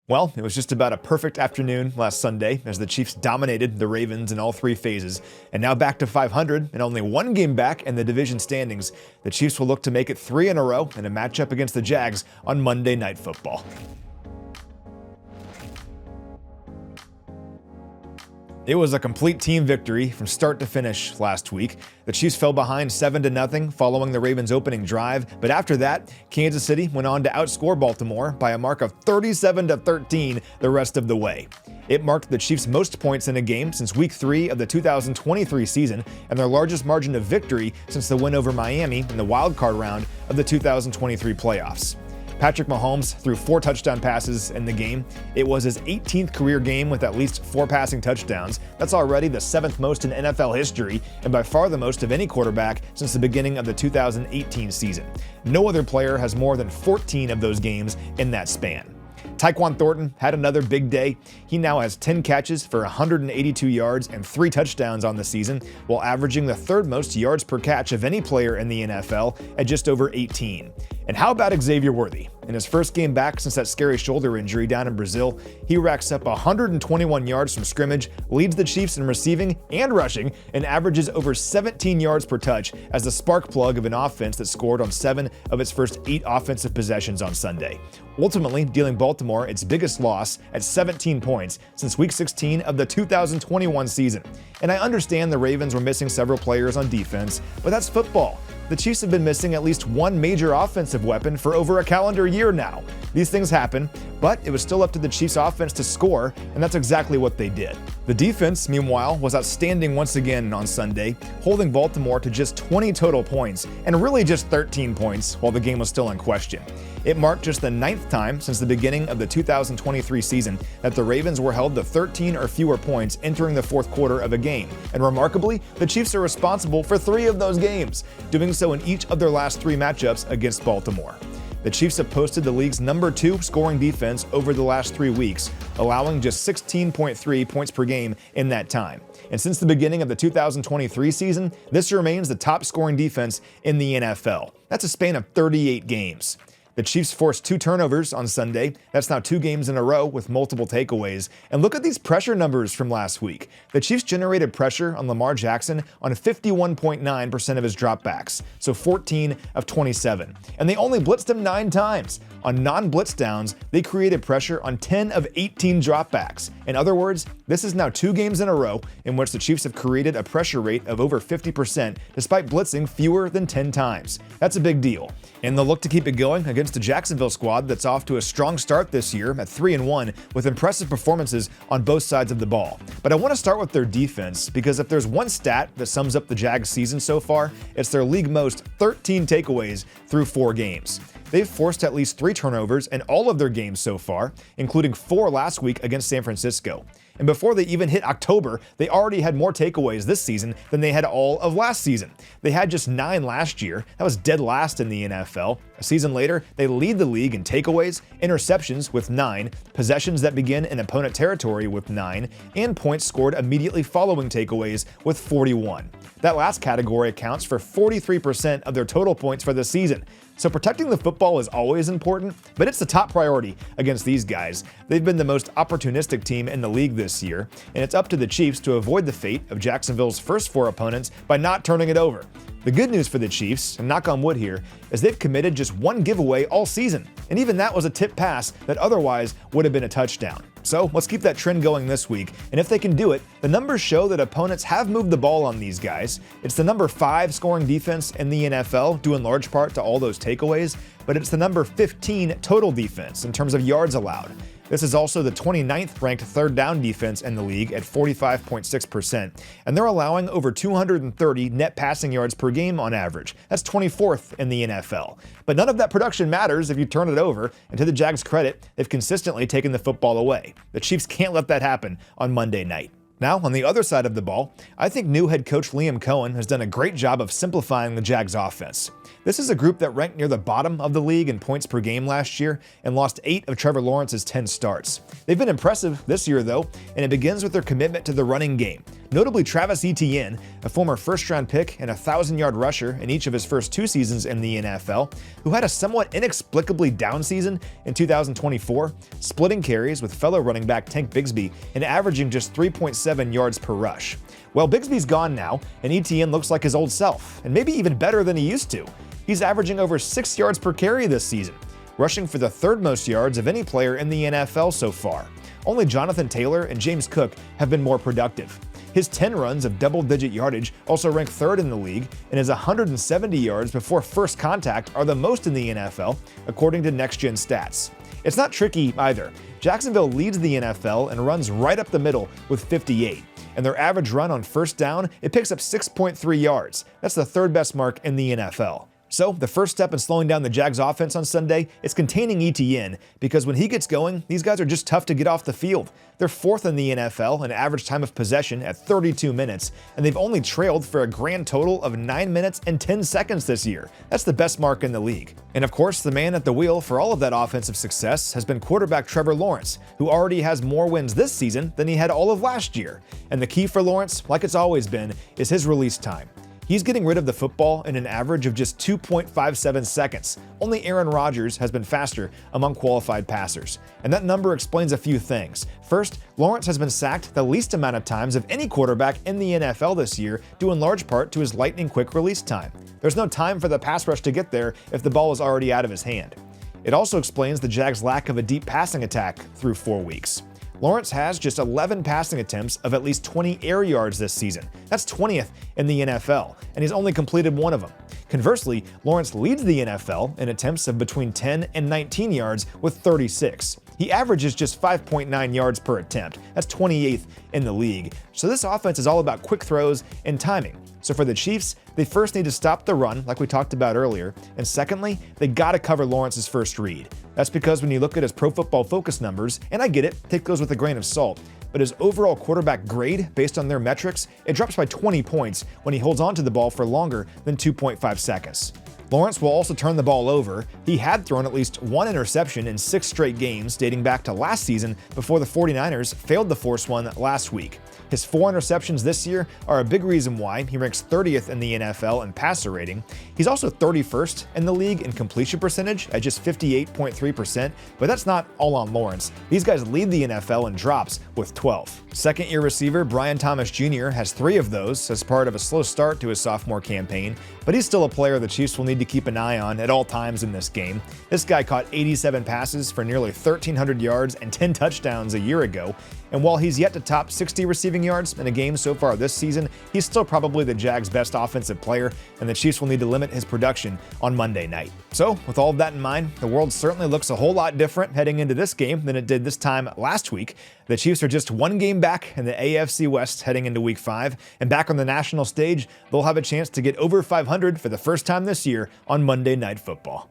Well, it was just about a perfect afternoon last Sunday as the Chiefs dominated the Ravens in all three phases, and now back to 500 and only one game back in the division standings. The Chiefs will look to make it 3 in a row in a matchup against the Jags on Monday Night Football. It was a complete team victory from start to finish last week. The Chiefs fell behind 7-0 following the Ravens' opening drive, but after that, Kansas City went on to outscore Baltimore by a mark of 37-13 the rest of the way. It marked the Chiefs' most points in a game since Week 3 of the 2023 season and their largest margin of victory since the win over Miami in the wildcard round of the 2023 playoffs. Patrick Mahomes threw 4 touchdown passes in the game. It was his 18th career game with at least 4 passing touchdowns. That's already the 7th most in NFL history and by far the most of any quarterback since the beginning of the 2018 season. No other player has more than 14 of those games in that span. Tyquan Thornton had another big day. He now has 10 catches for 182 yards and 3 touchdowns on the season, while averaging the 3rd most yards per catch of any player in the NFL at just over 18. And how about Xavier Worthy? In his first game back since that scary shoulder injury down in Brazil, he racks up 121 yards from scrimmage, leads the Chiefs in receiving and rushing, and averages over 17 yards per touch as the spark plug of an offense that scored on 7 of its first 8 offensive possessions on Sunday, ultimately dealing Baltimore its biggest loss at 17 points since Week 16 of the 2021 season. And I understand the Ravens were missing several players on defense, but that's football. The Chiefs have been missing at least one major offensive weapon for over a calendar year now. These things happen, but it was still up to the Chiefs' offense to score, and that's exactly what they did. The defense, meanwhile, was outstanding once again on Sunday, holding Baltimore to just 20 total points, and really just 13 points while the game was still in question. It marked just the 9th time since the beginning of the 2023 season that the Ravens were held to 13 or fewer points entering the 4th quarter of a game, and remarkably, the Chiefs are responsible for 3 of those games, doing so in each of their last 3 matchups against Baltimore. The Chiefs have posted the league's number 2 scoring defense over the last 3 weeks, allowing just 16.3 points per game in that time. And since the beginning of the 2023 season, this remains the top scoring defense in the NFL. That's a span of 38 games. The Chiefs forced 2 turnovers on Sunday. That's now 2 games in a row with multiple takeaways. And look at these pressure numbers from last week. The Chiefs generated pressure on Lamar Jackson on 51.9% of his dropbacks, so 14 of 27. And they only blitzed him 9 times. On non-blitz downs, they created pressure on 10 of 18 dropbacks. In other words, this is now 2 games in a row in which the Chiefs have created a pressure rate of over 50% despite blitzing fewer than 10 times. That's a big deal. And they'll look to keep it going against the Jacksonville squad that's off to a strong start this year at 3-1 with impressive performances on both sides of the ball. But I want to start with their defense because if there's one stat that sums up the Jags season so far, it's their league most 13 takeaways through 4 games. They've forced at least 3 turnovers in all of their games so far, including 4 last week against San Francisco. And before they even hit October, they already had more takeaways this season than they had all of last season. They had just 9 last year. That was dead last in the NFL. A season later, they lead the league in takeaways, interceptions with 9, possessions that begin in opponent territory with 9, and points scored immediately following takeaways with 41. That last category accounts for 43% of their total points for the season. So protecting the football is always important, but it's the top priority against these guys. They've been the most opportunistic team in the league this year, and it's up to the Chiefs to avoid the fate of Jacksonville's first 4 opponents by not turning it over. The good news for the Chiefs, and knock on wood here, is they've committed just 1 giveaway all season, and even that was a tip pass that otherwise would have been a touchdown. So let's keep that trend going this week, and if they can do it, the numbers show that opponents have moved the ball on these guys. It's the number 5 scoring defense in the NFL, due in large part to all those takeaways, but it's the number 15 total defense in terms of yards allowed. This is also the 29th ranked 3rd down defense in the league at 45.6%, and they're allowing over 230 net passing yards per game on average. That's 24th in the NFL. But none of that production matters if you turn it over, and to the Jags' credit, they've consistently taken the football away. The Chiefs can't let that happen on Monday night. Now, on the other side of the ball, I think new head coach Liam Cohen has done a great job of simplifying the Jags offense. This is a group that ranked near the bottom of the league in points per game last year and lost 8 of Trevor Lawrence's 10 starts. They've been impressive this year, though, and it begins with their commitment to the running game. Notably, Travis Etienne, a former first-round pick and a 1,000-yard rusher in each of his first 2 seasons in the NFL, who had a somewhat inexplicably down season in 2024, splitting carries with fellow running back Tank Bigsby and averaging just 3.7 yards per rush. Well, Bigsby's gone now, and Etienne looks like his old self, and maybe even better than he used to. He's averaging over 6 yards per carry this season, rushing for the third most yards of any player in the NFL so far. Only Jonathan Taylor and James Cook have been more productive. His 10 runs of double-digit yardage also rank third in the league, and his 170 yards before first contact are the most in the NFL, according to Next Gen Stats. It's not tricky either. Jacksonville leads the NFL and runs right up the middle with 58. And their average run on first down, it picks up 6.3 yards. That's the third best mark in the NFL. So, the first step in slowing down the Jags offense on Sunday is containing Etienne, because when he gets going, these guys are just tough to get off the field. They're fourth in the NFL in average time of possession at 32 minutes, and they've only trailed for a grand total of 9 minutes and 10 seconds this year. That's the best mark in the league. And of course, the man at the wheel for all of that offensive success has been quarterback Trevor Lawrence, who already has more wins this season than he had all of last year. And the key for Lawrence, like it's always been, is his release time. He's getting rid of the football in an average of just 2.57 seconds. Only Aaron Rodgers has been faster among qualified passers. And that number explains a few things. First, Lawrence has been sacked the least amount of times of any quarterback in the NFL this year, due in large part to his lightning-quick release time. There's no time for the pass rush to get there if the ball is already out of his hand. It also explains the Jags' lack of a deep passing attack through 4 weeks. Lawrence has just 11 passing attempts of at least 20 air yards this season. That's 20th in the NFL, and he's only completed one of them. Conversely, Lawrence leads the NFL in attempts of between 10 and 19 yards with 36. He averages just 5.9 yards per attempt. That's 28th in the league. So this offense is all about quick throws and timing. So for the Chiefs, they first need to stop the run, like we talked about earlier, and secondly, they gotta cover Lawrence's first read. That's because when you look at his Pro Football Focus numbers, and I get it, take those with a grain of salt, but his overall quarterback grade, based on their metrics, it drops by 20 points when he holds onto the ball for longer than 2.5 seconds. Lawrence will also turn the ball over. He had thrown at least 1 interception in 6 straight games dating back to last season before the 49ers failed to force one last week. His 4 interceptions this year are a big reason why he ranks 30th in the NFL in passer rating. He's also 31st in the league in completion percentage at just 58.3%, but that's not all on Lawrence. These guys lead the NFL in drops with 12. Second-year receiver Brian Thomas Jr. has 3 of those as part of a slow start to his sophomore campaign, but he's still a player the Chiefs will need to keep an eye on at all times in this game. This guy caught 87 passes for nearly 1,300 yards and 10 touchdowns a year ago, and while he's yet to top 60 receiving yards in a game so far this season, he's still probably the Jags' best offensive player, and the Chiefs will need to limit his production on Monday night. So, with all of that in mind, the world certainly looks a whole lot different heading into this game than it did this time last week. The Chiefs are just 1 game back in the AFC West heading into Week 5, and back on the national stage, they'll have a chance to get over 500 for the first time this year on Monday Night Football.